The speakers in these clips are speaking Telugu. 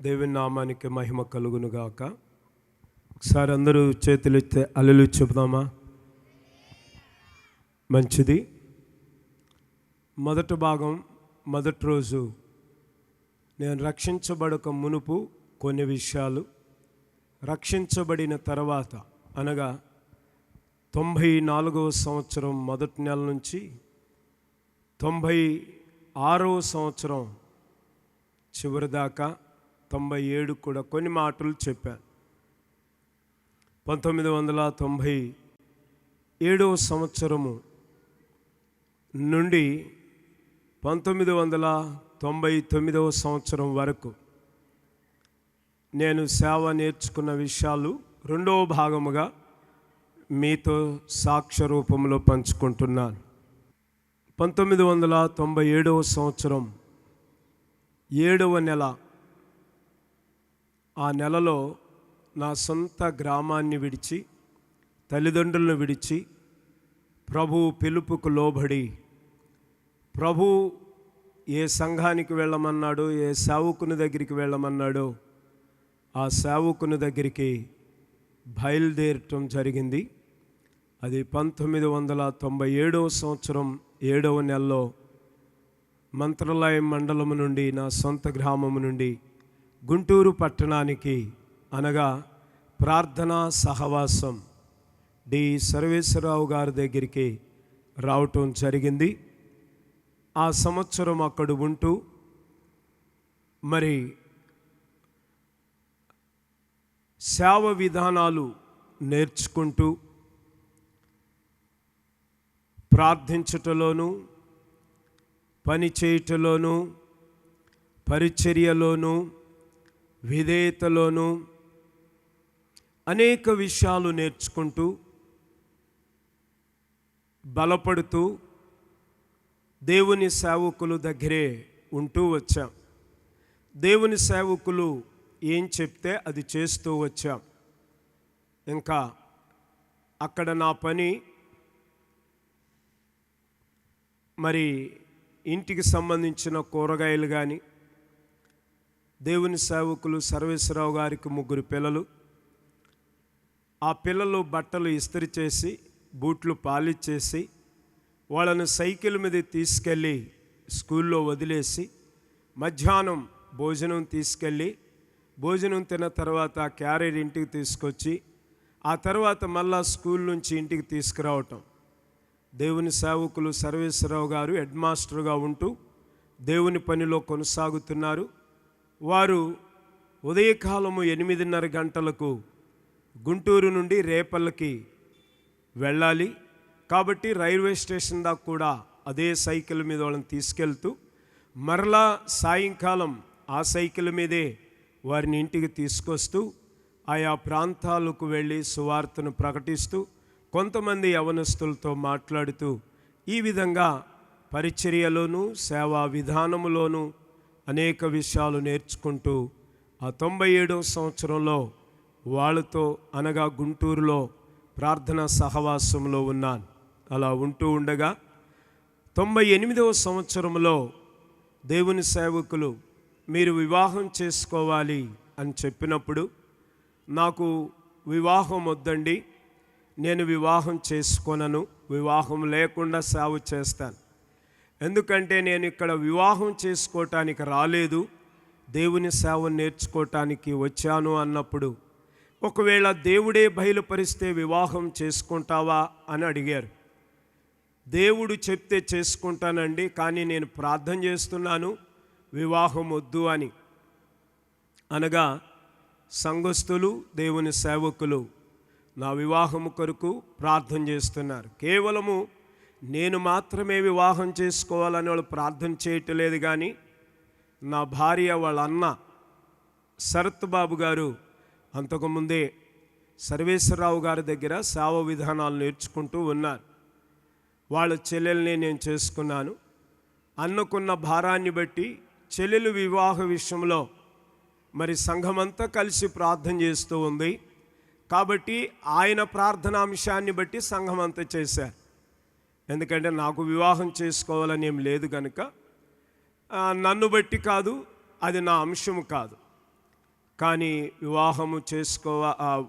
దేవుని నామానికి మహిమ కలుగునుగాక. ఒకసారి అందరూ చేతులెత్తి హల్లెలూయా చెబుదామా? మంచిది. మొదటి భాగం, మొదటి రోజు నేను రక్షించబడక మునుపు కొన్ని విషయాలు, రక్షించబడిన తర్వాత అనగా 94వ సంవత్సరం మొదటి నెల నుంచి 96వ సంవత్సరం చివరి దాకా 97 కూడా కొన్ని మాటలు చెప్పాను. 1997వ సంవత్సరము నుండి 1999వ సంవత్సరం వరకు నేను సేవ నేర్చుకున్న విషయాలు రెండవ భాగముగా మీతో సాక్ష్య రూపంలో పంచుకుంటున్నాను. 1997వ సంవత్సరం 7వ నెల, ఆ నెలలో నా సొంత గ్రామాన్ని విడిచి, తల్లిదండ్రులను విడిచి, ప్రభు పిలుపుకు లోబడి, ప్రభు ఏ సంఘానికి వెళ్ళమన్నాడో, ఏ సేవకుని దగ్గరికి వెళ్ళమన్నాడో ఆ సేవకుని దగ్గరికి బయలుదేరటం జరిగింది. అది 1997వ సంవత్సరం 7వ నెలలో మంత్రాలయం మండలము నుండి, నా సొంత గ్రామము నుండి గుంటూరు పట్టణానికి, అనగా ప్రార్థనా సహవాసం డి సర్వేశ్వరరావు గారి దగ్గరికి రావటం జరిగింది. ఆ సంవత్సరం అక్కడ ఉంటూ మరి సేవ విధానాలు నేర్చుకుంటూ, ప్రార్థించటలోను, పని చేయటలోను, పరిచర్యలోను, విధేయతలోను అనేక విషయాలు నేర్చుకుంటూ, బలపడుతూ దేవుని సేవకులు దగ్గరే ఉంటూ వచ్చాం. దేవుని సేవకులు ఏం చెప్తే అది చేస్తూ వచ్చాం. ఇంకా అక్కడ నా పని మరి ఇంటికి సంబంధించిన కూరగాయలు కానీ, దేవుని సేవకులు సర్వేశ్వరరావు గారికి 3 పిల్లలు, ఆ పిల్లలు బట్టలు ఇస్త్రీ చేసి, బూట్లు పాలిష్ చేసి, వాళ్ళను సైకిల్ మీద తీసుకెళ్ళి స్కూల్లో వదిలేసి, మధ్యాహ్నం భోజనం తీసుకెళ్ళి, భోజనం తిన్న తర్వాత క్యారియర్ ఇంటికి తీసుకొచ్చి, ఆ తర్వాత మళ్ళా స్కూల్ నుంచి ఇంటికి తీసుకురావటం. దేవుని సేవకులు సర్వేశ్వరరావు గారు హెడ్ మాస్టర్గా ఉంటూ దేవుని పనిలో కొనసాగుతున్నారు. వారు ఉదయకాలము 8:30 గంటలకు గుంటూరు నుండి రేపల్లకి వెళ్ళాలి. కాబట్టి రైల్వే స్టేషన్ దాకా కూడా అదే సైకిల్ మీద వాళ్ళని తీసుకెళ్తూ, మరలా సాయంకాలం ఆ సైకిల్ మీదే వారిని ఇంటికి తీసుకొస్తూ, ఆయా ప్రాంతాలకు వెళ్ళి సువార్తను ప్రకటిస్తూ, కొంతమంది యవనస్తులతో మాట్లాడుతూ, ఈ విధంగా పరిచర్యలోను, సేవా విధానములోను అనేక విషయాలు నేర్చుకుంటూ ఆ 97వ సంవత్సరంలో వాళ్ళతో, అనగా గుంటూరులో ప్రార్థనా సహవాసంలో ఉన్నాను. అలా ఉంటూ ఉండగా 98వ సంవత్సరంలో దేవుని సేవకులు మీరు వివాహం చేసుకోవాలి అని చెప్పినప్పుడు, నాకు వివాహం వద్దండి, నేను వివాహం చేసుకోనను, వివాహం లేకుండా సేవ చేస్తాను, ఎందుకంటే నేను ఇక్కడ వివాహం చేసుకోవటానికి రాలేదు, దేవుని సేవ నేర్చుకోవటానికి వచ్చాను అన్నప్పుడు, ఒకవేళ దేవుడే బయలుపరిస్తే వివాహం చేసుకుంటావా అని అడిగారు. దేవుడు చెప్తే చేసుకుంటానండి, కానీ నేను ప్రార్థన చేస్తున్నాను వివాహం వద్దు అని. అనగా సంఘస్థులు, దేవుని సేవకులు నా వివాహము కొరకు ప్రార్థన చేస్తున్నారు. కేవలము నేను మాత్రమే వివాహం చేసుకోవాలని వాళ్ళు ప్రార్థన చేయట్లేదు, కానీ నా భార్య, వాళ్ళ అన్న శరత్ బాబు గారు అంతకుముందే సర్వేశ్వరరావు గారి దగ్గర సేవ విధానాలు నేర్చుకుంటూ ఉన్నారు. వాళ్ళ చెల్లెల్ని నేను చేసుకున్నాను. అన్నకున్న భారాన్ని బట్టి చెల్లెలు వివాహ విషయంలో మరి సంఘమంతా కలిసి ప్రార్థన చేస్తూ ఉంది. కాబట్టి ఆయన ప్రార్థనాంశాన్ని బట్టి సంఘం అంతా చేశారు. ఎందుకంటే నాకు వివాహం చేసుకోవాలని ఏం లేదు కనుక నన్ను బట్టి కాదు, అది నా అంశము కాదు. కానీ వివాహము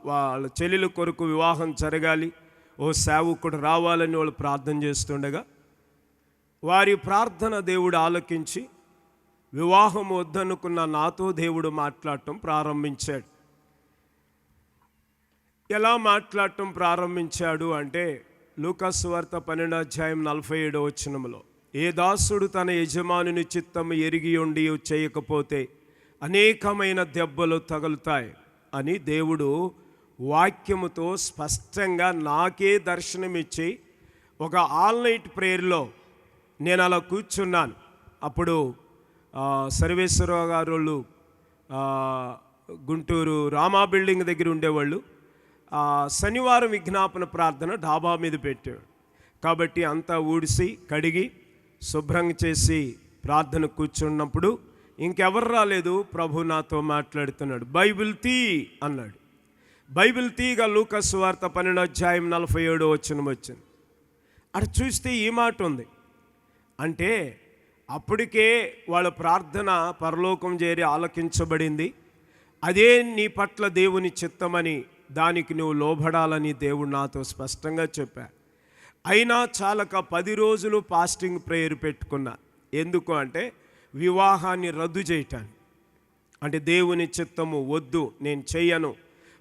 వాళ్ళ చెల్లెల కొరకు వివాహం జరగాలి, ఓ సేవకుడు రావాలని వాళ్ళు ప్రార్థన చేస్తుండగా వారి ప్రార్థన దేవుడు ఆలకించి వివాహం వద్దనుకున్న నాతో దేవుడు మాట్లాడటం ప్రారంభించాడు. ఎలా మాట్లాడటం ప్రారంభించాడు అంటే లూకా సువార్త 12:47 ఏ దాసుడు తన యజమానుని చిత్తము ఎరిగి ఉండి చేయకపోతే అనేకమైన దెబ్బలు తగులుతాయి అని దేవుడు వాక్యముతో స్పష్టంగా నాకే దర్శనమిచ్చి ఒక ఆల్ నైట్ ప్రేయర్లో నేను అలా కూర్చున్నాను. అప్పుడు సర్వేశ్వరరావు గారు వాళ్ళు గుంటూరు రామా బిల్డింగ్ దగ్గర ఉండేవాళ్ళు. శనివారం విజ్ఞాపన ప్రార్థన డాబా మీద పెట్టాడు కాబట్టి అంతా ఊడిసి కడిగి శుభ్రంగా చేసి ప్రార్థన కూర్చున్నప్పుడు ఇంకెవరు రాలేదు. ప్రభు నాతో మాట్లాడుతున్నాడు. బైబిల్ తీ అన్నాడు. బైబిల్ తీగా లూకా సువార్త 12:47 వచ్చింది. అటు చూస్తే ఈ మాట ఉంది. అంటే అప్పటికే వాళ్ళ ప్రార్థన పరలోకం చేరి ఆలకించబడింది. అదే నీ పట్ల దేవుని చిత్తమని, దానికి నువ్వు లోబడాలని దేవుడు నాతో స్పష్టంగా చెప్పాడు. అయినా చాలక 10 రోజులు ఫాస్టింగ్ ప్రేయర్ పెట్టుకున్నా. ఎందుకు అంటే వివాహాన్ని రద్దు చేయటానికి. అంటే దేవుని చిత్తము వద్దు, నేను చెయ్యను,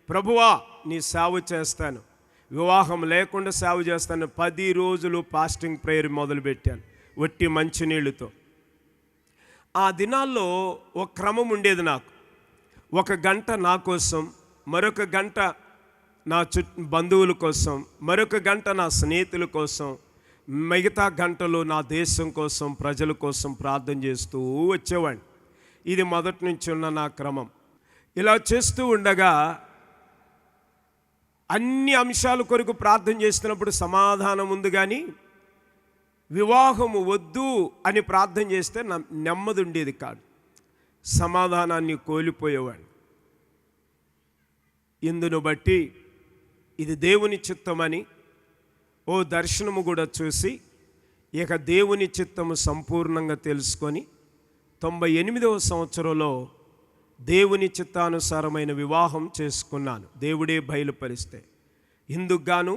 ప్రభువా నీ సేవ చేస్తాను, వివాహం లేకుండా సేవ చేస్తాను. 10 రోజులు ఫాస్టింగ్ ప్రేయర్ మొదలుపెట్టాను వట్టి మంచినీళ్ళతో. ఆ దినాల్లో ఒక క్రమం ఉండేది నాకు. 1 గంట నా కోసం, మరొక గంట నా బంధువుల కోసం, మరొక గంట నా స్నేహితుల కోసం, మిగతా గంటలు నా దేశం కోసం, ప్రజల కోసం ప్రార్థన చేస్తూ వచ్చేవాడిని. ఇది మొదటి నుంచి ఉన్న నా క్రమం. ఇలా చేస్తూ ఉండగా అన్ని అంశాల కొరకు ప్రార్థన చేస్తున్నప్పుడు సమాధానం ఉంది, కానీ వివాహము వద్దు అని ప్రార్థన చేస్తే నెమ్మది ఉండేది కాదు. సమాధానాన్ని కోల్పోయేవాడు. ఇందును బట్టి ఇది దేవుని చిత్తమని ఓ దర్శనము కూడా చూసి ఇక దేవుని చిత్తము సంపూర్ణంగా తెలుసుకొని 98వ సంవత్సరంలో దేవుని చిత్తానుసారమైన వివాహం చేసుకున్నాను. దేవుడే బయలుపరిస్తే. ఇందుకు గాను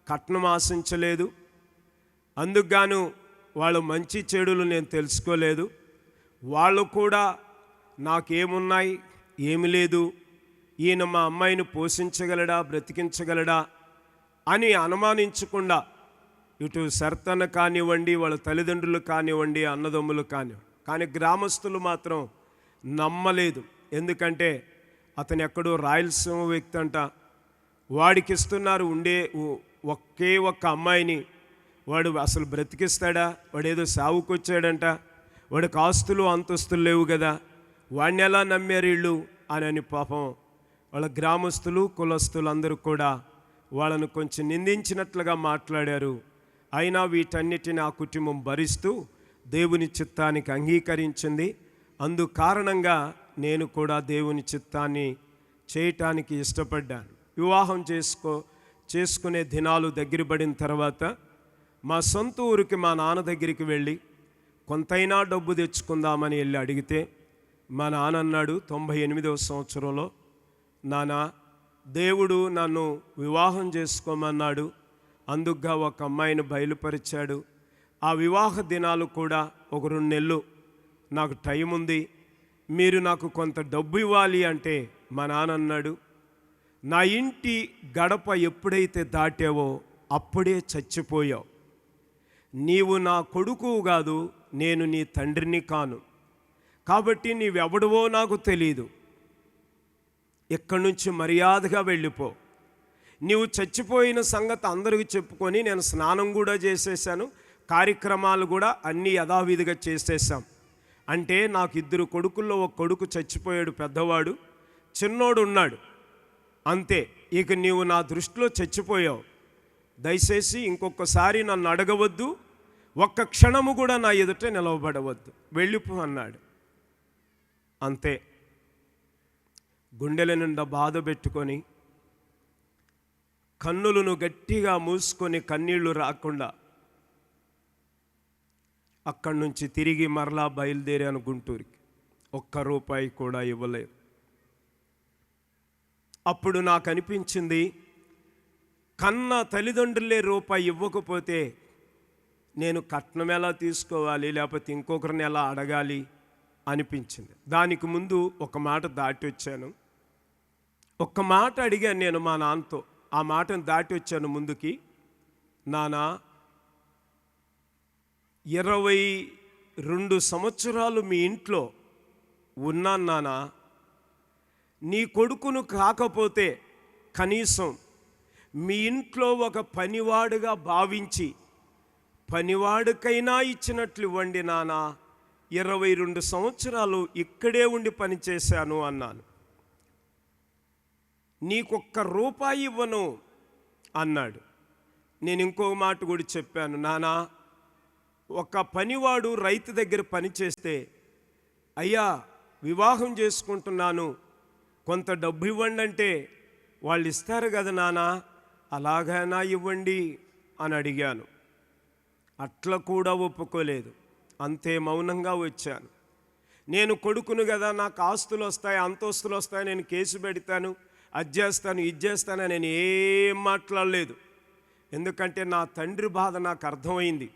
కట్నం ఆశించలేదు, అందుకు గాను వాళ్ళు మంచి చెడులు నేను తెలుసుకోలేదు. వాళ్ళు కూడా నాకేమున్నాయి ఏమి లేదు, ఈయన మా అమ్మాయిని పోషించగలడా బ్రతికించగలడా అని అనుమానించకుండా ఇటు సర్తన కానివ్వండి, వాళ్ళ తల్లిదండ్రులు కానివ్వండి, అన్నదమ్ములు కానివ్వండి, కానీ గ్రామస్తులు మాత్రం నమ్మలేదు. ఎందుకంటే అతను ఎక్కడో రాయలసీమ వ్యక్తి అంట, వాడికి ఇస్తున్నారు ఉండే ఒకే ఒక్క అమ్మాయిని, వాడు అసలు బ్రతికిస్తాడా, వాడు ఏదో సావుకొచ్చాడంట, వాడికి ఆస్తులు అంతస్తులు లేవు కదా, వాడిని ఎలా నమ్మారు వీళ్ళు అని పాపం వాళ్ళ గ్రామస్తులు కులస్తులు అందరూ కూడా వాళ్ళను కొంచెం నిందించినట్లుగా మాట్లాడారు. అయినా వీటన్నిటిని ఆ కుటుంబం భరిస్తూ దేవుని చిత్తానికి అంగీకరించింది. అందు కారణంగా నేను కూడా దేవుని చిత్తాన్ని చేయటానికి ఇష్టపడ్డాను. వివాహం చేసుకునే దినాలు దగ్గర పడిన తర్వాత మా సొంత ఊరికి మా నాన్న దగ్గరికి వెళ్ళి కొంతైనా డబ్బు తెచ్చుకుందామని వెళ్ళి అడిగితే మా నాన్న అన్నాడు 98వ సంవత్సరంలో, నాన్న దేవుడు నన్ను వివాహం చేసుకోమన్నాడు, అందుకుగా ఒక అమ్మాయిని బయలుపరిచాడు. ఆ వివాహ దినాలు కూడా ఒక 2 నెలలు నాకు టైం ఉంది, మీరు నాకు కొంత డబ్బు ఇవ్వాలి అంటే మా నాన్న అన్నాడు, నా ఇంటి గడప ఎప్పుడైతే దాటావో అప్పుడే చచ్చిపోయావు. నీవు నా కొడుకు కాదు, నేను నీ తండ్రిని కాను, కాబట్టి నీవెవడవో నాకు తెలీదు. ఇక్కడి నుంచి మర్యాదగా వెళ్ళిపో. నీవు చచ్చిపోయిన సంగతి అందరికీ చెప్పుకొని నేను స్నానం కూడా చేసేసాను, కార్యక్రమాలు కూడా అన్నీ యథావిధిగా చేసేసాం. అంటే నాకు 2 కొడుకుల్లో ఒక కొడుకు చచ్చిపోయాడు, పెద్దవాడు, చిన్నోడు ఉన్నాడు, అంతే. ఇక నీవు నా దృష్టిలో చచ్చిపోయావు, దయచేసి ఇంకొకసారి నన్ను అడగవద్దు, ఒక్క క్షణము కూడా నా ఎదుట నిలవబడవద్దు, వెళ్ళిపో అన్నాడు. అంతే. గుండెల నిండా బాధ పెట్టుకొని కన్నులను గట్టిగా మూసుకొని కన్నీళ్లు రాకుండా అక్కడి నుంచి తిరిగి మరలా బయలుదేరాను గుంటూరుకి. 1 రూపాయి కూడా ఇవ్వలేదు. అప్పుడు నాకు అనిపించింది, కన్న తల్లిదండ్రులే రూపాయి ఇవ్వకపోతే నేను కట్నం ఎలా తీసుకోవాలి, లేకపోతే ఇంకొకరిని ఎలా అడగాలి అనిపించింది. దానికి ముందు ఒక మాట దాటి వచ్చాను. ఒక్క మాట అడిగాను నేను మా నాన్నతో. ఆ మాటను దాటి వచ్చాను ముందుకి. నాన్న, 22 సంవత్సరాలు మీ ఇంట్లో ఉన్నాను నాన్న. నీ కొడుకును కాకపోతే కనీసం మీ ఇంట్లో ఒక పనివాడుగా భావించి పనివాడికైనా ఇచ్చినట్లు ఇవ్వండి నాన్న. 22 సంవత్సరాలు ఇక్కడే ఉండి పనిచేశాను అన్నాను. నీకొక్క రూపాయి ఇవ్వను అన్నాడు. నేను ఇంకో మాట కూడా చెప్పాను, నానా, ఒక పనివాడు రైతు దగ్గర పనిచేస్తే, అయ్యా వివాహం చేసుకుంటున్నాను, కొంత డబ్బు ఇవ్వండి అంటే వాళ్ళు ఇస్తారు కదా నానా, అలాగైనా ఇవ్వండి అని అడిగాను. అట్లా కూడా ఒప్పుకోలేదు. అంతే మౌనంగా వచ్చాను. నేను కొడుకును కదా, నాకు ఆస్తులు వస్తాయి, అంతస్తులు వస్తాయి, నేను కేసు పెడతాను, అది చేస్తాను, ఇది చేస్తాను, నేను ఏం మాట్లాడలేదు. ఎందుకంటే నా తండ్రి బాధ నాకు అర్థమైంది.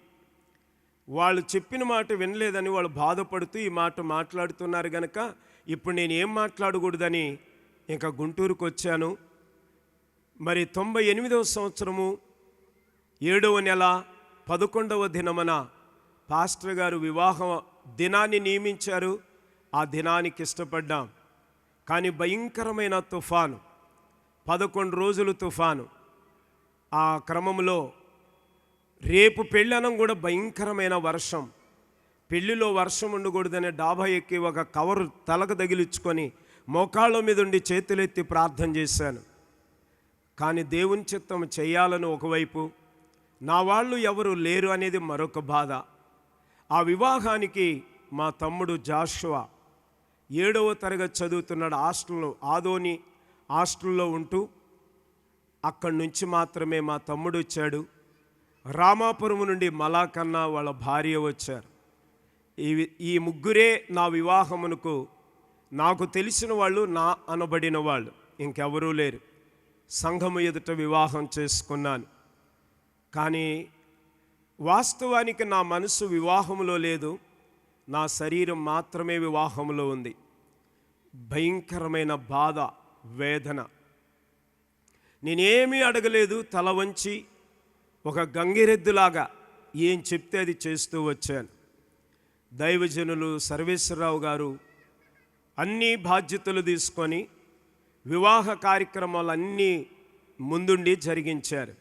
వాళ్ళు చెప్పిన మాట వినలేదని వాళ్ళు బాధపడుతూ ఈ మాట మాట్లాడుతున్నారు కనుక ఇప్పుడు నేను ఏం మాట్లాడకూడదని ఇంకా గుంటూరుకు వచ్చాను. మరి 98వ సంవత్సరము 7వ నెల 11వ దినమున పాస్టర్ గారు వివాహ దినాన్ని నియమించారు. ఆ దినానికి ఇష్టపడ్డాం. కానీ భయంకరమైన తుఫాను, 11 రోజులు తుఫాను. ఆ క్రమంలో రేపు పెళ్ళనం కూడా భయంకరమైన వర్షం. పెళ్లిలో వర్షం ఉండకూడదనే డాబా ఎక్కి ఒక కవరు తలకు తగిలించుకొని మోకాళ్ళ మీద ఉండి చేతులెత్తి ప్రార్థన చేశాను. కానీ దేవుని చిత్తం చేయాలని ఒకవైపు, నా వాళ్ళు ఎవరు లేరు అనేది మరొక బాధ. ఆ వివాహానికి మా తమ్ముడు జాషువా 7వ తరగతి చదువుతున్నాడు. ఆదోని హాస్టల్లో ఉంటూ అక్కడి నుంచి మాత్రమే మా తమ్ముడు వచ్చాడు. రామాపురం నుండి మలాకన్న వాళ్ళ భార్య వచ్చారు. ఈ ముగ్గురే నా వివాహమునకు నాకు తెలిసిన వాళ్ళు, నా అనబడిన వాళ్ళు, ఇంకెవరూ లేరు. సంఘము ఎదుట వివాహం చేసుకున్నాను. కానీ వాస్తవానికి నా మనసు వివాహంలో లేదు, నా శరీరం మాత్రమే వివాహంలో ఉంది. భయంకరమైన బాధ, వేదన. నేనేమీ అడగలేదు, తల వంచి ఒక గంగిరెద్దులాగా ఏం చెప్తే అది చేస్తూ వచ్చాను. దైవజనులు సర్వేశ్వరరావు గారు అన్ని బాధ్యతలు తీసుకొని వివాహ కార్యక్రమాలన్నీ ముందుండి జరిగించారు.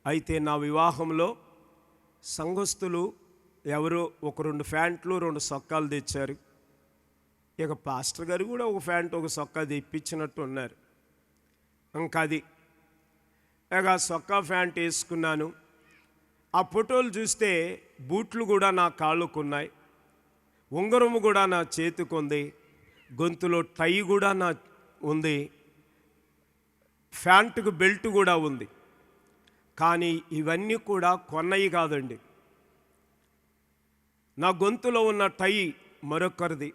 అయితే నా వివాహంలో సంఘస్థులు ఎవరో ఒక 2 ప్యాంట్లు 2 సొక్కాలు తెచ్చారు. ఇక పాస్టర్ గారు కూడా ఒక ప్యాంట్ ఒక సొక్కా తెప్పించినట్టు ఉన్నారు. ఇంకా అది ఇక సొక్కా ప్యాంట్ వేసుకున్నాను. ఆ ఫోటోలు చూస్తే బూట్లు కూడా నా కాళ్ళకున్నాయి, ఉంగరము కూడా నా చేతికుంది, గొంతులో టై కూడా నా ఉంది, ప్యాంటుకు బెల్ట్ కూడా ఉంది. కానీ ఇవన్నీ కూడా కొన్నవి కాదండి. నా గొంతులో ఉన్న టై మరొకరిది,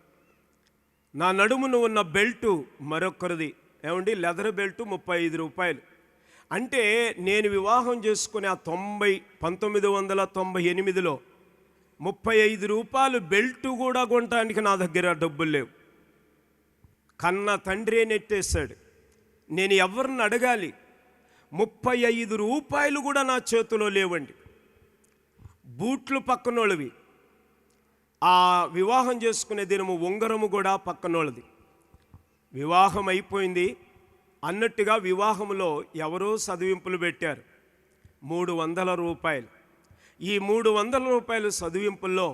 నా నడుమును ఉన్న బెల్టు మరొకరిది. ఏమండి, లెదర్ బెల్టు 35 రూపాయలు. అంటే నేను వివాహం చేసుకునే ఆ 1998లో 35 రూపాయలు బెల్టు కూడా కొనడానికి నా దగ్గర డబ్బులు లేవు. కన్న తండ్రే నెట్టేశాడు. నేను ఎవరిని అడగాలి? 35 రూపాయలు కూడా నా చేతిలో లేవండి. బూట్లు పక్కనోళ్ళవి. ఆ వివాహం చేసుకునే దినము ఉంగరము కూడా పక్కనోళ్ళది. వివాహం అయిపోయింది అన్నట్టుగా వివాహంలో ఎవరో చదివింపులు పెట్టారు, 300 రూపాయలు. ఈ 300 రూపాయలు చదివింపుల్లో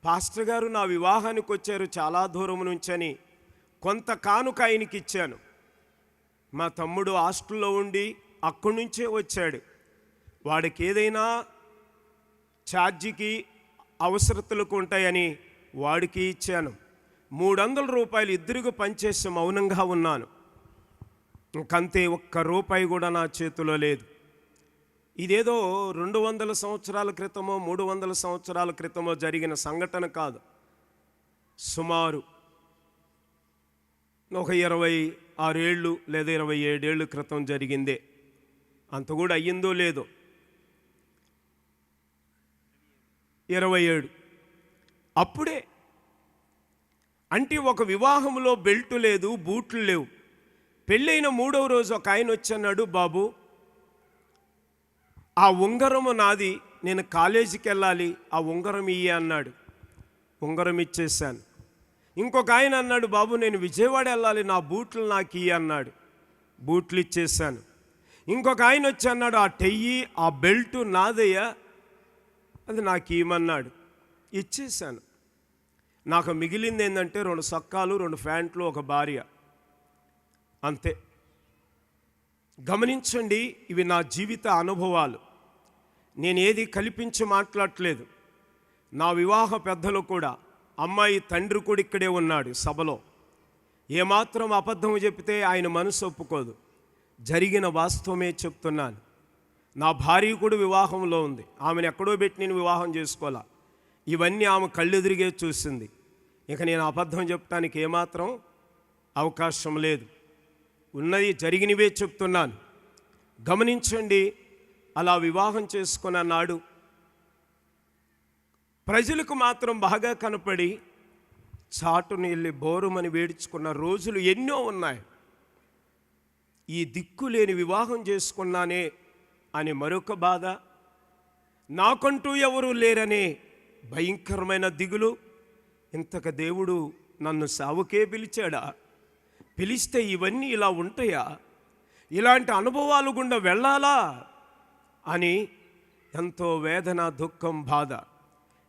పాస్టర్ గారు నా వివాహానికి వచ్చారు చాలా దూరం నుంచని కొంత కానుక ఆయనకి ఇచ్చాను. మా తమ్ముడు హాస్టల్లో ఉండి అక్కడి నుంచే వచ్చాడు. వాడికి ఏదైనా ఛార్జీకి అవసరతలకు ఉంటాయని వాడికి ఇచ్చాను. 300 రూపాయలు ఇద్దరికి పనిచేసి మౌనంగా ఉన్నాను. ఇంకంతే, ఒక్క రూపాయి కూడా నా చేతిలో లేదు. ఇదేదో 200 సంవత్సరాల క్రితమో 300 సంవత్సరాల క్రితమో జరిగిన సంఘటన కాదు. సుమారు ఒక 26 ఏళ్ళు లేదా 27 ఏళ్ళు క్రితం జరిగిందే. అంత కూడా అయ్యిందో లేదో. 27 అప్పుడే. అంటే ఒక వివాహంలో బెల్ట్ లేదు, బూట్లు లేవు. పెళ్ళైన 3వ రోజు ఒక ఆయన వచ్చి అన్నాడు, బాబు ఆ ఉంగరము నాది, నేను కాలేజీకి వెళ్ళాలి, ఆ ఉంగరం ఇయ్యి అన్నాడు. ఉంగరం ఇచ్చేసాను. ఇంకొక ఆయన అన్నాడు, బాబు నేను విజయవాడ వెళ్ళాలి, నా బూట్లు నాకు ఇయ్యి అన్నాడు. బూట్లు ఇచ్చేసాను. ఇంకొక ఆయన వచ్చి అన్నాడు, ఆ టెయ్యి ఆ బెల్ట్ నాదయ్యా, అది నాకు ఇవ్వమన్నాడు. ఇచ్చేసాను. నాకు మిగిలింది ఏంటంటే 2 సొక్కాలు, 2 ప్యాంట్లు, ఒక భార్య, అంతే. గమనించండి, ఇవి నా జీవిత అనుభవాలు. నేనేది కల్పించి మాట్లాడట్లేదు. నా వివాహ పెద్దలు కూడా, అమ్మాయి తండ్రి కూడా ఇక్కడే ఉన్నాడు సభలో. ఏమాత్రం అబద్ధం చెప్తే ఆయన మనసు ఒప్పుకోదు. జరిగిన వాస్తవమే చెప్తున్నాను. నా భార్య కూడా వివాహంలో ఉంది. ఆమెను ఎక్కడో పెట్టి నేను వివాహం చేసుకోవాలా. ఇవన్నీ ఆమె కళ్ళెదురిగే చూసింది. ఇక నేను అబద్ధం చెప్పడానికి ఏమాత్రం అవకాశం లేదు. ఉన్నది జరిగినవే చెప్తున్నాను. గమనించండి, అలా వివాహం చేసుకున్న నాడు ప్రజలకు మాత్రం బాగా కనపడి చాటుని వెళ్ళి బోరుమని వేడుచుకున్న రోజులు ఎన్నో ఉన్నాయి. ఈ దిక్కులేని వివాహం చేసుకున్నానే అని మరొక బాధ, నాకంటూ ఎవరూ లేరనే భయంకరమైన దిగులు. ఇంతక దేవుడు నన్ను సావుకే పిలిచాడా? పిలిస్తే ఇవన్నీ ఇలా ఉంటాయా? ఇలాంటి అనుభవాలు గుండా వెళ్ళాలా అని ఎంతో వేదన, దుఃఖం, బాధ.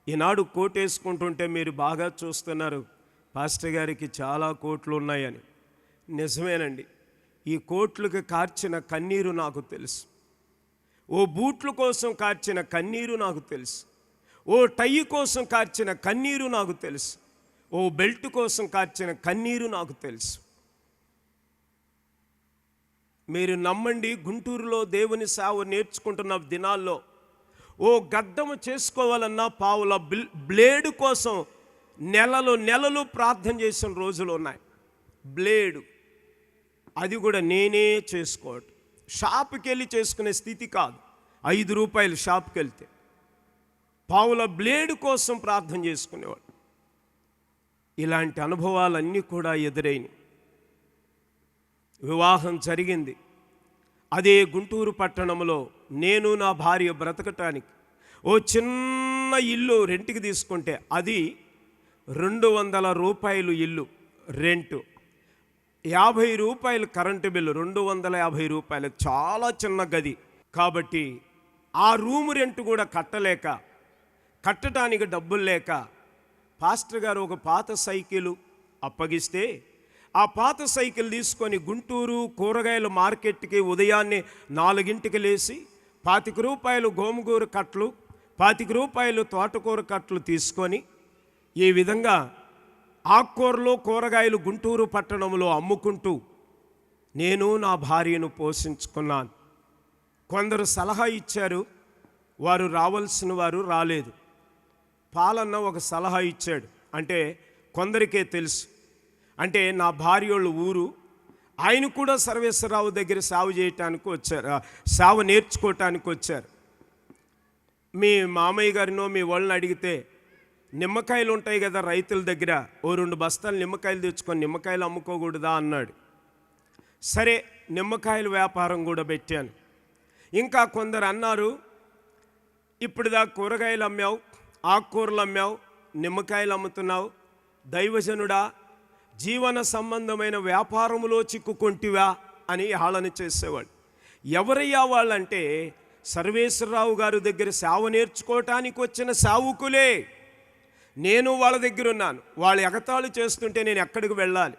ఈనాడు కోటేసుకుంటుంటే మీరు బాగా చూస్తున్నారు, పాస్టర్ గారికి చాలా కోట్లు ఉన్నాయని. నిజమేనండి. ఈ కోట్లకు కార్చిన కన్నీరు నాకు తెలుసు. ఓ బూట్ల కోసం కార్చిన కన్నీరు నాకు తెలుసు. ఓ టై కోసం కార్చిన కన్నీరు నాకు తెలుసు. ఓ బెల్ట్ కోసం కార్చిన కన్నీరు నాకు తెలుసు. మీరు నమ్మండి, గుంటూరులో దేవుని సేవ నేర్చుకుంటున్న దినాల్లో ఓ గడ్డము చేసుకోవాలన్నా పావుల బ్లేడు కోసం నెలలు ప్రార్థన చేసిన రోజులు ఉన్నాయి. బ్లేడు అది కూడా నేనే చేసుకోవటం. షాప్కి వెళ్ళి చేసుకునే స్థితి కాదు. 5 రూపాయలు షాప్కి వెళ్తే పావుల బ్లేడు కోసం ప్రార్థన చేసుకునేవాడు. ఇలాంటి అనుభవాలన్నీ కూడా ఎదురైనవి. వివాహం జరిగింది. అదే గుంటూరు పట్టణంలో నేను నా భార్య బ్రతకటానికి ఓ చిన్న ఇల్లు రెంట్కి తీసుకుంటే అది 200 రూపాయలు ఇల్లు రెంటు, 50 రూపాయలు కరెంటు బిల్లు, 250 రూపాయలు. చాలా చిన్న గది కాబట్టి ఆ రూము రెంట్ కూడా కట్టడానికి డబ్బులు లేక పాస్టర్ గారు ఒక పాత సైకిలు అప్పగిస్తే ఆ పాత సైకిల్ తీసుకొని గుంటూరు కూరగాయల మార్కెట్కి ఉదయాన్నే 4ంటికి లేచి 25 రూపాయలు గోంగూర కట్టలు, 25 రూపాయలు తోటకూర కట్టలు తీసుకొని ఈ విధంగా ఆకుకూరలు కూరగాయలు గుంటూరు పట్టణంలో అమ్ముకుంటూ నేను నా భార్యను పోషించుకున్నాను. కొందరు సలహా ఇచ్చారు, వారు రావాల్సిన వారు రాలేదు. పాలన్న ఒక సలహా ఇచ్చాడు. అంటే కొందరికే తెలుసు. అంటే నా భార్యోళ్ళు ఊరు, ఆయన కూడా సర్వేశ్వరరావు దగ్గర సేవ చేయటానికి వచ్చారు, సేవ నేర్చుకోవటానికి వచ్చారు. మీ మామయ్య గారినో మీ వాళ్ళని అడిగితే నిమ్మకాయలు ఉంటాయి కదా రైతుల దగ్గర, ఓ 2 బస్తాలు నిమ్మకాయలు తెచ్చుకొని నిమ్మకాయలు అమ్ముకోకూడదా అన్నాడు. సరే, నిమ్మకాయల వ్యాపారం కూడా పెట్టాను. ఇంకా కొందరు అన్నారు, ఇప్పుడుదా కూరగాయలు అమ్మావు, ఆకుకూరలు అమ్మావు, నిమ్మకాయలు అమ్ముతున్నావు, దైవజనుడా జీవన సంబంధమైన వ్యాపారములో చిక్కుకుంటివా అని హేళన చేసేవాడు. ఎవరయ్యా వాళ్ళంటే సర్వేశ్వరరావు గారి దగ్గర సేవ నేర్చుకోవటానికి వచ్చిన సేవకులే. నేను వాళ్ళ దగ్గర ఉన్నాను. వాళ్ళు ఎగతాళి చేస్తుంటే నేను ఎక్కడికి వెళ్ళాలి?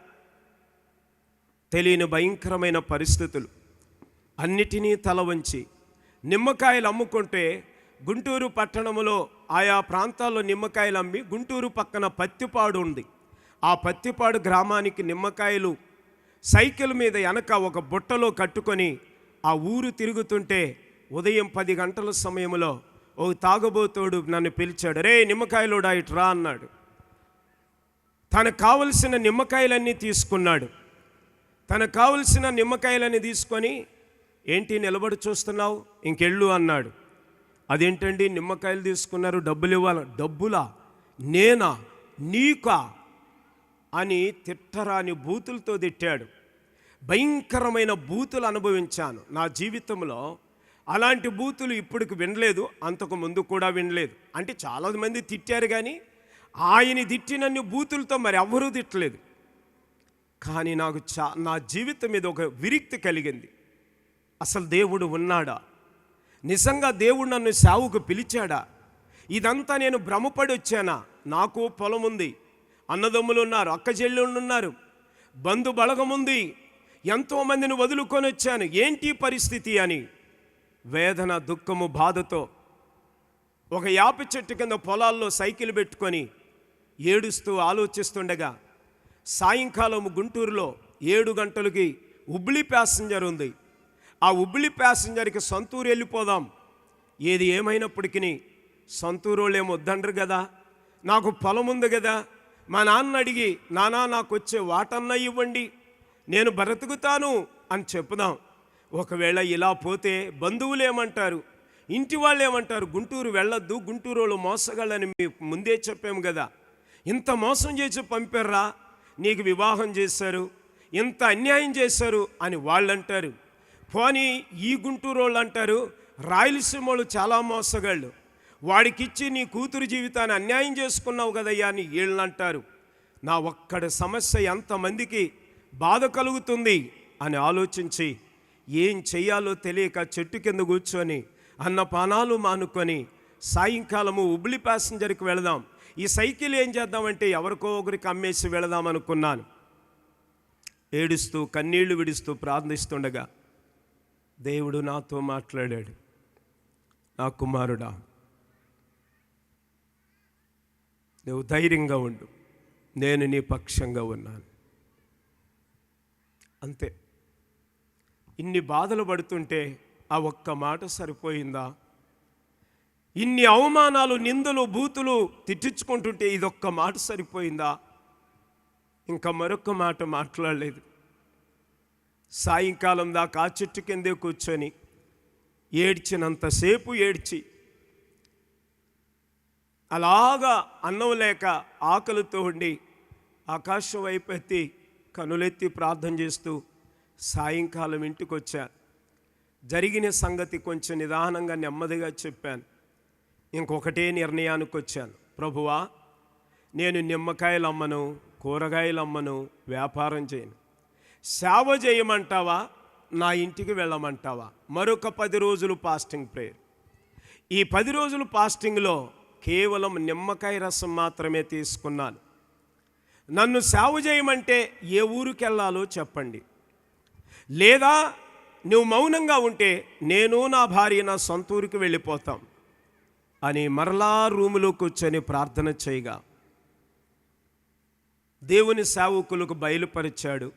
తెలియని భయంకరమైన పరిస్థితులు. అన్నిటినీ తల వంచి నిమ్మకాయలు అమ్ముకుంటే గుంటూరు పట్టణంలో ఆయా ప్రాంతాల్లో నిమ్మకాయలు అమ్మి, గుంటూరు పక్కన పత్తిపాడు ఉంది, ఆ పత్తిపాడు గ్రామానికి నిమ్మకాయలు సైకిల్ మీద వెనక ఒక బుట్టలో కట్టుకొని ఆ ఊరు తిరుగుతుంటే ఉదయం 10 గంటల సమయంలో ఓ తాగబోతోడు నన్ను పిలిచాడు. రే నిమ్మకాయలోడా ఇటు రా అన్నాడు. తనకు కావలసిన నిమ్మకాయలన్నీ తీసుకున్నాడు. తనకు కావలసిన నిమ్మకాయలని తీసుకొని, ఏంటి నిలబడి చూస్తున్నావు, ఇంకెళ్ళు అన్నాడు. అదేంటండి నిమ్మకాయలు తీసుకున్నారు, డబ్బులు ఇవ్వాలి. డబ్బులా, నేనా, నీకా అని తిట్టరాని బూతులతో తిట్టాడు. భయంకరమైన బూతులు అనుభవించాను నా జీవితంలో. అలాంటి బూతులు ఇప్పటికి వినలేదు, అంతకు ముందు కూడా వినలేదు. అంటే చాలామంది తిట్టారు కానీ ఆయన తిట్టినన్ని బూతులతో మరి ఎవ్వరూ తిట్టలేదు. కానీ నాకు నా జీవితం మీద ఒక విరక్తి కలిగింది. అసలు దేవుడు ఉన్నాడా? నిజంగా దేవుడు నన్ను సేవకు పిలిచాడా? ఇదంతా నేను భ్రమపడి వచ్చానా? నాకు పొలం ఉంది, అన్నదమ్ములు ఉన్నారు, అక్క చెల్లెళ్ళు ఉన్నారు, బంధు బలగం ఉంది, ఎంతోమందిని వదులుకొని వచ్చాను. ఏంటి పరిస్థితి అని వేదన, దుఃఖము, బాధతో ఒక యాప చెట్టు కింద పొలాల్లో సైకిల్ పెట్టుకొని ఏడుస్తూ ఆలోచిస్తుండగా సాయంకాలం గుంటూరులో 7 గంటలకి హుబ్లీ ప్యాసింజర్ ఉంది. ఆ హుబ్లీ ప్యాసింజర్కి సొంతూరు వెళ్ళిపోదాం. ఏది ఏమైనప్పటికీ సొంతూరు వాళ్ళు ఏమో వద్దండ్రు కదా, నాకు పొలం ఉంది కదా. మా నాన్న అడిగి, నానా నాకు వచ్చే వాటన్నా ఇవ్వండి, నేను బ్రతుకుతాను అని చెప్పుదాం. ఒకవేళ ఇలా పోతే బంధువులు ఏమంటారు, ఇంటి వాళ్ళు ఏమంటారు, గుంటూరు వెళ్ళొద్దు, గుంటూరు వాళ్ళు మోసగాళ్ళని మీకు ముందే చెప్పాము కదా, ఇంత మోసం చేసి పంపారా, నీకు వివాహం చేశారు, ఇంత అన్యాయం చేశారు అని వాళ్ళు అంటారు. పోనీ ఈ గుంటూరు వాళ్ళు అంటారు, రాయలసీమ వాళ్ళు చాలా మోసగాళ్ళు, వాడికిచ్చి నీ కూతురు జీవితాన్ని అన్యాయం చేసుకున్నావు కదయ్యా అని వీళ్ళు అంటారు. నా ఒక్కడి సమస్య ఎంతమందికి బాధ కలుగుతుంది అని ఆలోచించి ఏం చెయ్యాలో తెలియక చెట్టు కింద కూర్చొని అన్నపానాలు మానుకొని సాయంకాలము హుబ్లీ ప్యాసింజర్కి వెళదాం, ఈ సైకిల్ ఏం చేద్దామంటే ఎవరికో ఒకరికి అమ్మేసి వెళదాం అనుకున్నాను. ఏడుస్తూ కన్నీళ్లు విడుస్తూ ప్రార్థిస్తుండగా దేవుడు నాతో మాట్లాడాడు, నా కుమారుడా, నువ్వు ధైర్యంగా ఉండు, నేను నీ పక్షంగా ఉన్నాను. అంతే. ఇన్ని బాధలు పడుతుంటే ఆ ఒక్క మాట సరిపోయిందా? ఇన్ని అవమానాలు, నిందలు, బూతులు తిట్టించుకుంటుంటే ఇదొక్క మాట సరిపోయిందా? ఇంకా మరొక్క మాట మాట్లాడలేదు. సాయంకాలం దాకా ఆ చెట్టు కిందే కూర్చొని ఏడ్చినంతసేపు ఏడ్చి, అలాగా అన్నం లేక ఆకలితో ఉండి ఆకాశం వైపు ఎత్తి కనులెత్తి ప్రార్థన చేస్తూ సాయంకాలం ఇంటికి వచ్చా. జరిగిన సంగతి కొంచెం నిదానంగా నెమ్మదిగా చెప్పాను. ఇంకొకటే నిర్ణయానికి వచ్చాను, ప్రభువా, నేను నిమ్మకాయలు అమ్మను, కూరగాయలు అమ్మను, వ్యాపారం చేయను. సేవ చేయమంటావా, నా ఇంటికి వెళ్ళమంటావా? మరొక 10 రోజులు ఫాస్టింగ్ ప్రేయర్. ఈ 10 రోజులు ఫాస్టింగ్లో కేవలం నిమ్మకాయ రసం మాత్రమే తీసుకున్నాను. నన్ను సేవ చేయమంటే ఏ ఊరికి వెళ్ళాలో చెప్పండి, లేదా నువ్వు మౌనంగా ఉంటే నేను నా భార్య నా సొంత ఊరికి వెళ్ళిపోతాం అని మరలా రూములో కూర్చొని ప్రార్థన చేయగా దేవుని సేవకులకు బయలుపరిచాడు.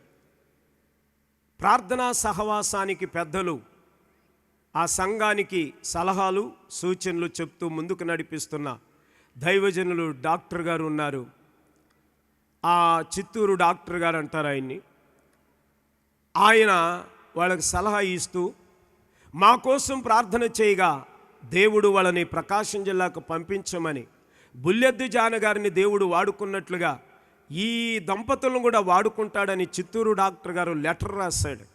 ప్రార్థనా సహవాసానికి పెద్దలు ఆ సంఘానికి సలహాలు సూచనలు చెప్తూ ముందుకు నడిపిస్తున్న దైవజనులు డాక్టర్ గారు ఉన్నారు. ఆ చిత్తూరు డాక్టర్ గారు అంటారు ఆయన్ని. ఆయన వాళ్ళకి సలహా ఇస్తూ మా కోసం ప్రార్థన చేయగా దేవుడు వాళ్ళని ప్రకాశం జిల్లాకు పంపించమని, బుల్లెద్దు జాన గారిని దేవుడు వాడుకున్నట్లుగా ఈ దంపతులను కూడా వాడుకుంటాడని చిత్తూరు డాక్టర్ గారు లెటర్ రాశాడు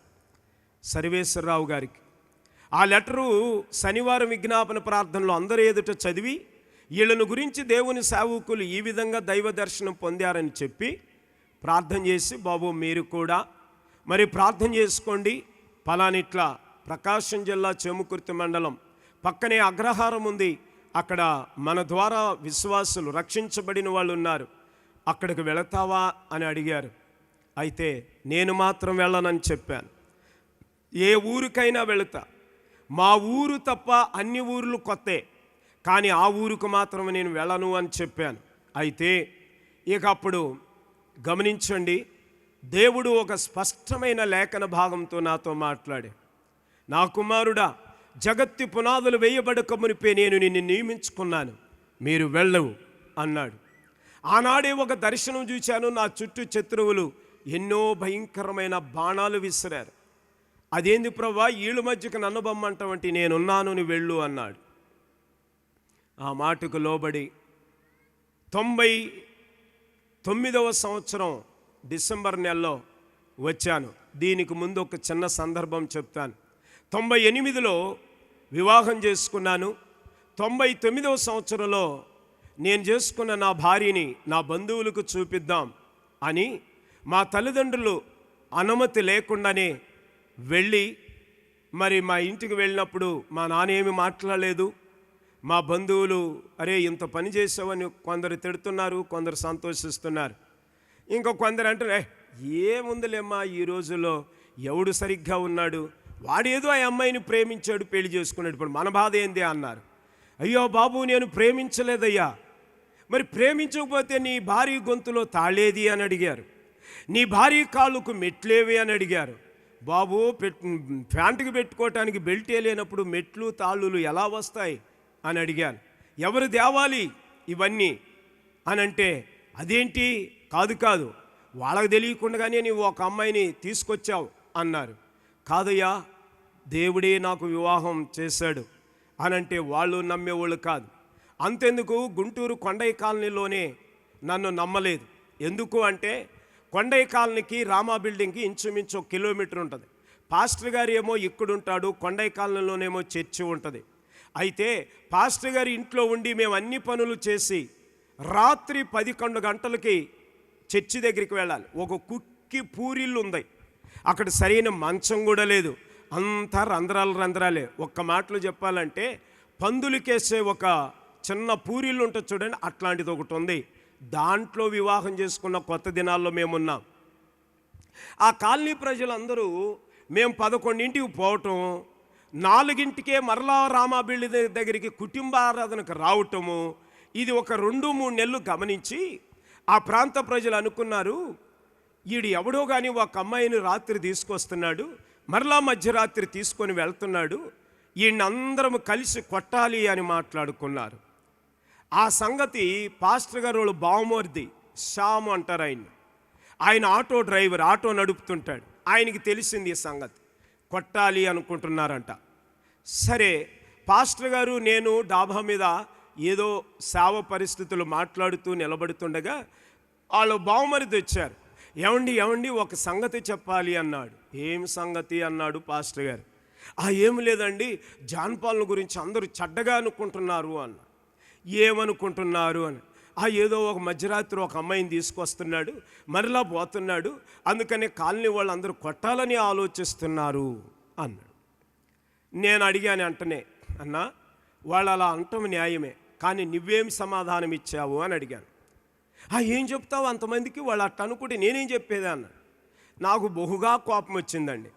సర్వేశ్వరరావు గారికి. ఆ లెటరు శనివారం విజ్ఞాపన ప్రార్థనలో అందరూ ఎదుట చదివి వీళ్ళను గురించి దేవుని సేవకులు ఈ విధంగా దైవ దర్శనం పొందారని చెప్పి ప్రార్థన చేసి, బాబు మీరు కూడా మరి ప్రార్థన చేసుకోండి, పలానిట్లా ప్రకాశం జిల్లా చెముకుర్తి మండలం పక్కనే అగ్రహారం ఉంది, అక్కడ మన ద్వారా విశ్వాసులు రక్షించబడిన వాళ్ళు ఉన్నారు, అక్కడికి వెళతావా అని అడిగారు. అయితే నేను మాత్రం వెళ్ళనని చెప్పాను. ఏ ఊరికైనా వెళుతా, మా ఊరు తప్ప అన్ని ఊర్లు కొత్తే, కానీ ఆ ఊరికి మాత్రం నేను వెళ్ళను అని చెప్పాను. అయితే ఇక అప్పుడు గమనించండి, దేవుడు ఒక స్పష్టమైన లేఖన భాగంతో నాతో మాట్లాడే, నా కుమారుడా, జగత్తు పునాదులు వేయబడక మునిపే నేను నిన్ను నియమించుకున్నాను, మీరు వెళ్ళవు అన్నాడు. ఆనాడే ఒక దర్శనం చూశాను, నా చుట్టూ శత్రువులు ఎన్నో భయంకరమైన బాణాలు విసిరారు. అదేంది ప్రభా, వీళ్ళ మధ్యకు నన్ను బమ్మంటావంటే నేనున్నాను, నువ్వు వెళ్ళు అన్నాడు. ఆ మాటకు లోబడి 99వ సంవత్సరం డిసెంబర్ నెలలో వచ్చాను. దీనికి ముందు ఒక చిన్న సందర్భం చెప్తాను. 98లో వివాహం చేసుకున్నాను. 99వ సంవత్సరంలో నేను చేసుకున్న నా భార్యని నా బంధువులకు చూపిద్దాం అని మా తల్లిదండ్రులు అనుమతి లేకుండానే వెళ్ళి, మరి మా ఇంటికి వెళ్ళినప్పుడు మా నాన్న ఏమి మాట్లాడలేదు. మా బంధువులు అరే ఇంత పని చేసావని కొందరు తిడుతున్నారు, కొందరు సంతోషిస్తున్నారు. ఇంకా కొందరు అంటారు ఏముందిలేమ్మా, ఈ రోజుల్లో ఎవడు సరిగ్గా ఉన్నాడు, వాడేదో ఆ అమ్మాయిని ప్రేమించాడు, పెళ్లి చేసుకున్నాడు, ఇప్పుడు మన బాధ ఏంది అన్నారు. అయ్యో బాబు, నేను ప్రేమించలేదయ్యా. మరి ప్రేమించకపోతే నీ భార్య గొంతులో తాళేది అని అడిగారు, నీ భార్య కాళ్ళకు మెట్లేవి అని అడిగారు. బాబు, ప్యాంటుకి పెట్టుకోవటానికి బెల్టే లేనప్పుడు మెట్లు తాళ్ళులు ఎలా వస్తాయి అని అడిగాను. ఎవరు తేవాలి ఇవన్నీ అని అంటే, అదేంటి కాదు వాళ్ళకి తెలియకుండానే నీవు ఒక అమ్మాయిని తీసుకొచ్చావు అన్నారు. కాదయ్యా, దేవుడే నాకు వివాహం చేశాడు అనంటే వాళ్ళు నమ్మేవాళ్ళు కాదు. అంతెందుకు, గుంటూరు కొండయ్య కాలనీలోనే నన్ను నమ్మలేదు. ఎందుకు అంటే కొండయ్య కాలనీకి రామా బిల్డింగ్కి ఇంచుమించు 1 కిలోమీటర్ ఉంటుంది. పాస్టర్ గారు ఏమో ఇక్కడుంటాడు, కొండయ్య కాలనీలోనేమో చర్చి ఉంటుంది. అయితే పాస్టర్ గారి ఇంట్లో ఉండి మేము అన్ని పనులు చేసి రాత్రి 11 గంటలకి చర్చి దగ్గరికి వెళ్ళాలి. ఒక కుక్కి పూరిల్లు ఉంది, అక్కడ సరైన మంచం కూడా లేదు, అంతా రంధ్రాలే. ఒక్క మాటలో చెప్పాలంటే పందులకేసే ఒక చిన్న పూరిల్లు ఉంటుంది చూడండి, అట్లాంటిది ఒకటి ఉంది. దాంట్లో వివాహం చేసుకున్న కొత్త దినాల్లో మేమున్నాం. ఆ కాలనీ ప్రజలందరూ మేము 11ంటికి పోవటం, 4ంటికే మరలా రామా బిల్డింగ్ దగ్గరికి కుటుంబారాధనకు రావటము, ఇది ఒక 2-3 నెలలు గమనించి ఆ ప్రాంత ప్రజలు అనుకున్నారు, ఈడు ఎవడో కానీ ఒక అమ్మాయిని రాత్రి తీసుకొస్తున్నాడు, మరలా మధ్యరాత్రి తీసుకొని వెళ్తున్నాడు, ఈయన్ని అందరం కలిసి కొట్టాలి అని మాట్లాడుకున్నారు. ఆ సంగతి పాస్టర్ గారు వాళ్ళు బావమర్ది శ్యామ్ అంటారు ఆయన ఆటో డ్రైవర్, ఆటో నడుపుతుంటాడు. ఆయనకి తెలిసింది ఈ సంగతి, కొట్టాలి అనుకుంటున్నారంట. సరే, పాస్టర్ గారు నేను డాబా మీద ఏదో సేవ పరిస్థితులు మాట్లాడుతూ నిలబడుతుండగా వాళ్ళు బావమరిది వచ్చారు. ఏమండి ఒక సంగతి చెప్పాలి అన్నాడు. ఏం సంగతి అన్నాడు పాస్టర్ గారు. ఏం లేదండి, జాన్ పాల్ గురించి అందరూ చెడ్డగా అనుకుంటున్నారు అన్న. ఏమనుకుంటున్నారు అని, ఏదో ఒక మధ్యరాత్రి ఒక అమ్మాయిని తీసుకొస్తున్నాడు, మరలా పోతున్నాడు, అందుకని కాలనీ వాళ్ళు అందరూ కొట్టాలని ఆలోచిస్తున్నారు అన్నాడు. నేను అడిగాను అంటనే, అన్నా వాళ్ళు అలా అంటాం న్యాయమే, కానీ నువ్వేం సమాధానం ఇచ్చావు అని అడిగాను. ఏం చెప్తావు అంతమందికి, వాళ్ళు అట్ట అనుకుంటే నేనేం చెప్పేది అన్న. నాకు బహుగా కోపం వచ్చిందండి.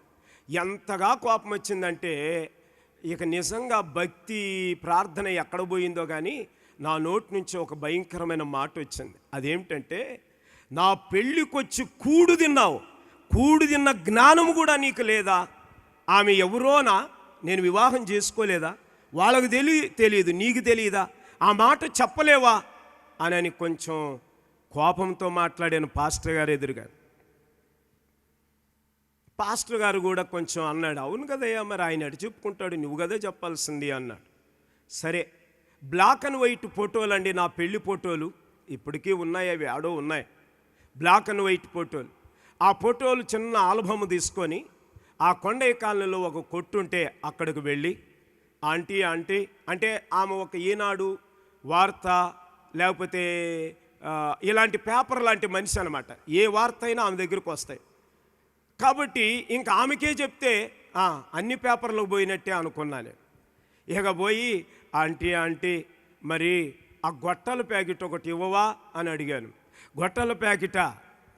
ఎంతగా కోపం వచ్చిందంటే ఇక నిజంగా భక్తి ప్రార్థన ఎక్కడ పోయిందో కానీ నా నోటి నుంచి ఒక భయంకరమైన మాట వచ్చింది. అదేమిటంటే, నా పెళ్ళికొచ్చి కూడు తిన్న జ్ఞానం కూడా నీకు లేదా? ఆమె ఎవరోనా, నేను వివాహం చేసుకోలేదా, వాళ్ళకు తెలియదు నీకు తెలియదా, ఆ మాట చెప్పలేవా అని కొంచెం కోపంతో మాట్లాడాను పాస్టర్ గారు ఎదురుగా. పాస్టర్ గారు కూడా కొంచెం అన్నాడు, అవును కదయ్యా, మరి ఆయన ఎటు చెప్పుకుంటాడు, నువ్వు కదా చెప్పాల్సింది అన్నాడు. సరే, బ్లాక్ అండ్ వైట్ ఫోటోలు అండి, నా పెళ్లి ఫోటోలు ఇప్పటికీ ఉన్నాయి, అవి ఆడో ఉన్నాయి, బ్లాక్ అండ్ వైట్ ఫోటోలు. ఆ ఫోటోలు చిన్న ఆల్బమ్ తీసుకొని ఆ కొండయ్య కాలనీలో ఒక కొట్టుంటే అక్కడికి వెళ్ళి, ఆంటీ అంటే ఆమె ఒక ఈనాడు వార్త లేకపోతే ఇలాంటి పేపర్ లాంటి మనిషి అనమాట. ఏ వార్త అయినా ఆమె దగ్గరికి వస్తాయి కాబట్టి ఇంకా ఆమెకే చెప్తే అన్ని పేపర్లకు పోయినట్టే అనుకున్నాను. ఇక పోయి ఆంటీ మరి ఆ గొట్టల ప్యాకెట్ ఒకటి ఇవ్వవా అని అడిగాను. గొట్టల ప్యాకెటా,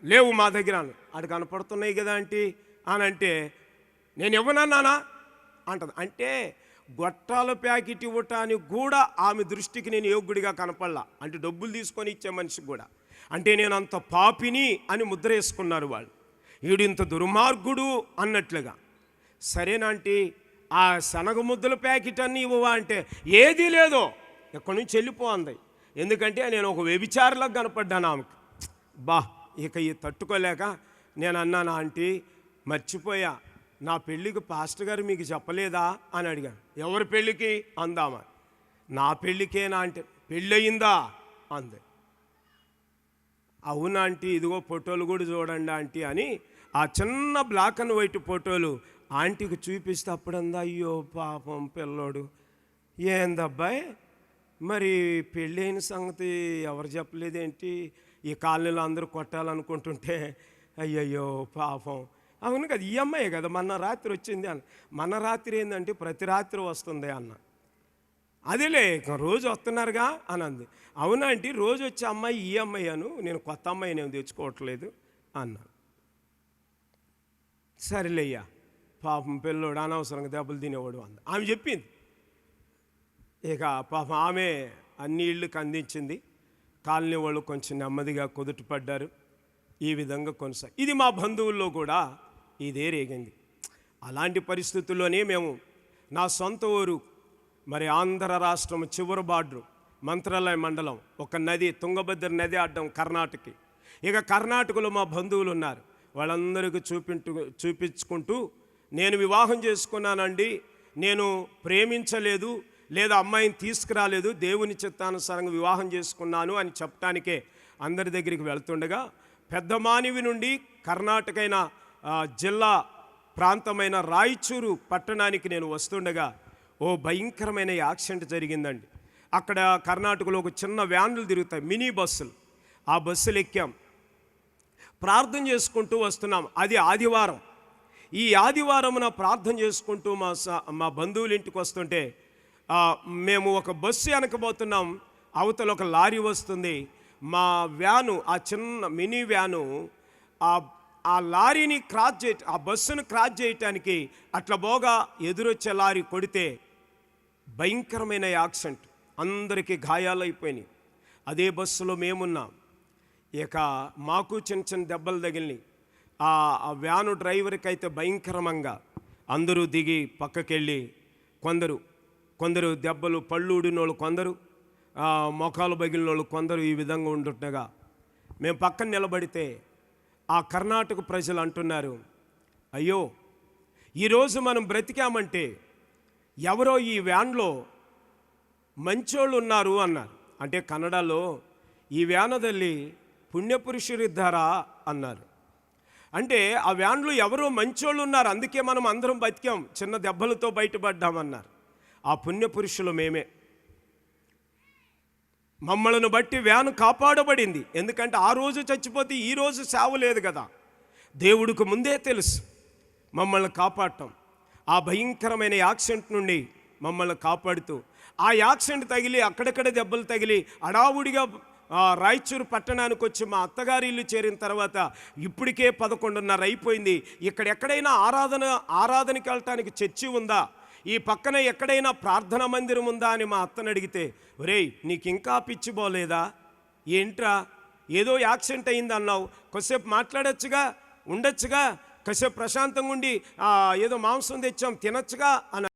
లేవు మా దగ్గర. అది కనపడుతున్నాయి కదా ఆంటీ అని అంటే, నేను ఇవ్వనన్నానా అంటది. అంటే గొట్టాల ప్యాకెట్ ఇవ్వటానికి కూడా ఆమె దృష్టికి నేను యోగ్యుడిగా కనపడలా, అంటే డబ్బులు తీసుకొని ఇచ్చే మనిషికి కూడా. అంటే నేను అంత పాపిని అని ముద్ర వేసుకున్నారు వాళ్ళు, వీడు ఇంత దుర్మార్గుడు అన్నట్లుగా. సరేనంటే ఆ శనగ ముద్దల ప్యాకెట్ అన్నీ ఇవ్వవా అంటే, ఏదీ లేదో, ఎక్కడి నుంచి వెళ్ళిపోంది. ఎందుకంటే నేను ఒక వ్యభిచారులకు కనపడ్డాను ఆమెకు. ఇక ఈ తట్టుకోలేక నేను అన్నాను, ఆంటీ మర్చిపోయా, నా పెళ్ళికి పాస్టర్ గారు మీకు చెప్పలేదా అని అడిగాను. ఎవరి పెళ్ళికి అందామా. నా పెళ్ళికేనా అంటే, పెళ్ళయిందా అంది. అవునా ఆంటీ, ఇదిగో ఫోటోలు కూడా చూడండి ఆంటీ అని ఆ చిన్న బ్లాక్ అండ్ వైట్ ఫోటోలు ఆంటీకి చూపిస్తే అప్పుడందా, అయ్యో పాపం పిల్లోడు, ఏందబ్బాయి మరి పెళ్ళి అయిన సంగతి ఎవరు చెప్పలేదేంటి, ఈ కాలనీలో అందరూ కొట్టాలనుకుంటుంటే, అయ్యయ్యో పాపం. అవును కదా, ఈ అమ్మాయి కదా మొన్న రాత్రి వచ్చింది అన్న. మొన్న రాత్రి ఏంటంటే ప్రతి రాత్రి వస్తుంది అన్న. అదేలే రోజు వస్తున్నారుగా అని అంది. అవునా అంటే రోజు వచ్చే అమ్మాయి ఈ అమ్మాయి అను, నేను కొత్త అమ్మాయి నేను తెచ్చుకోవట్లేదు అన్నా. సరేలేయ్యా, పాపం పిల్లోడు అనవసరంగా దెబ్బలు తినేవాడు అంది. ఆమె చెప్పింది. ఇక పాపం ఆమె అన్ని ఇళ్ళకి అందించింది. కాలనీ వాళ్ళు కొంచెం నెమ్మదిగా కుదుటపడ్డారు. ఈ విధంగా ఇది మా బంధువుల్లో కూడా ఇదే రేగింది. అలాంటి పరిస్థితుల్లోనే మేము నా సొంత ఊరు, మరి ఆంధ్ర రాష్ట్రం చివరి బార్డరు మంత్రాలయ మండలం, ఒక నది తుంగభద్ర నది అడ్డం కర్ణాటకకి. ఇక కర్ణాటకలో మా బంధువులు ఉన్నారు. వాళ్ళందరికీ చూపించుకుంటూ నేను వివాహం చేసుకున్నానండి, నేను ప్రేమించలేదు లేదా అమ్మాయిని తీసుకురాలేదు, దేవుని చిత్తానుసారంగా వివాహం చేసుకున్నాను అని చెప్పడానికే అందరి దగ్గరికి వెళ్తుండగా పెద్దమానివి నుండి కర్ణాటకైన జిల్లా ప్రాంతమైన రాయచూరు పట్టణానికి నేను వస్తుండగా ఓ భయంకరమైన యాక్సిడెంట్ జరిగిందండి. అక్కడ కర్ణాటకలో ఒక చిన్న వ్యాన్లు తిరుగుతాయి, మినీ బస్సులు. ఆ బస్సులు ఎక్కాం, ప్రార్థన చేసుకుంటూ వస్తున్నాం. అది ఆదివారం. ఈ ఆదివారమున ప్రార్థన చేసుకుంటూ మా బంధువుల ఇంటికి వస్తుంటే మేము ఒక బస్సు వెనకబోతున్నాం. అవతల ఒక లారీ వస్తుంది. మా వ్యాను, ఆ చిన్న మినీ వ్యాను ఆ లారీని ఆ బస్సును క్రాస్ చేయటానికి అట్లా పోగా ఎదురొచ్చే లారీ కొడితే భయంకరమైన యాక్సిడెంట్, అందరికీ గాయాలైపోయినాయి. అదే బస్సులో మేమున్నాం. ఇక మాకు చిన్న చిన్న దెబ్బలు తగిలినాయి. ఆ వ్యాను డ్రైవర్కి అయితే భయంకరంగా అందరూ దిగి పక్కకెళ్ళి కొందరు దెబ్బలు పళ్ళు ఊడినోళ్ళు, కొందరు మొఖాలు పగిలినోళ్ళు, కొందరు ఈ విధంగా ఉంటుండగా మేము పక్కన నిలబడితే ఆ కర్ణాటక ప్రజలు అంటున్నారు, అయ్యో ఈరోజు మనం బ్రతికామంటే ఎవరో ఈ వ్యాన్లో మంచోళ్ళు ఉన్నారు అన్నారు. అంటే కన్నడలో ఈ వ్యానದಲ್ಲಿ పుణ్యపురుషురిದ್ದಾరా అన్నారు. అంటే ఆ వ్యాన్లో ఎవరో మంచోళ్ళు ఉన్నారు, అందుకే మనం అందరం బతికాం, చిన్న దెబ్బలతో బయటపడ్డామన్నారు. ఆ పుణ్యపురుషులు మేమే. మమ్మల్ని బట్టి వ్యాను కాపాడబడింది. ఎందుకంటే ఆ రోజు చచ్చిపోతే ఈ రోజు సేవ లేదు కదా. దేవుడికి ముందే తెలుసు మమ్మల్ని కాపాడటం. ఆ భయంకరమైన యాక్సిడెంట్ నుండి మమ్మల్ని కాపాడుతూ, ఆ యాక్సిడెంట్ తగిలి అక్కడక్కడ దెబ్బలు తగిలి అడావుడిగా రాయచూరు పట్టణానికి వచ్చి మా అత్తగారి ఇల్లు చేరిన తర్వాత ఇప్పటికే 11:30 అయిపోయింది. ఎక్కడైనా ఆరాధనకి వెళ్ళటానికి చర్చి ఉందా, ఈ పక్కన ఎక్కడైనా ప్రార్థనా మందిరం ఉందా అని మా అత్తను అడిగితే, ఒరేయ్ నీకు ఇంకా పిచ్చిపోలేదా ఏంట్రా, ఏదో యాక్సిడెంట్ అయింది అన్నావు, కొద్దిసేపు మాట్లాడచ్చుగా, ఉండొచ్చుగా, కాసేపు ప్రశాంతంగా ఉండి ఏదో మాంసం తెచ్చాం తినచ్చుగా అని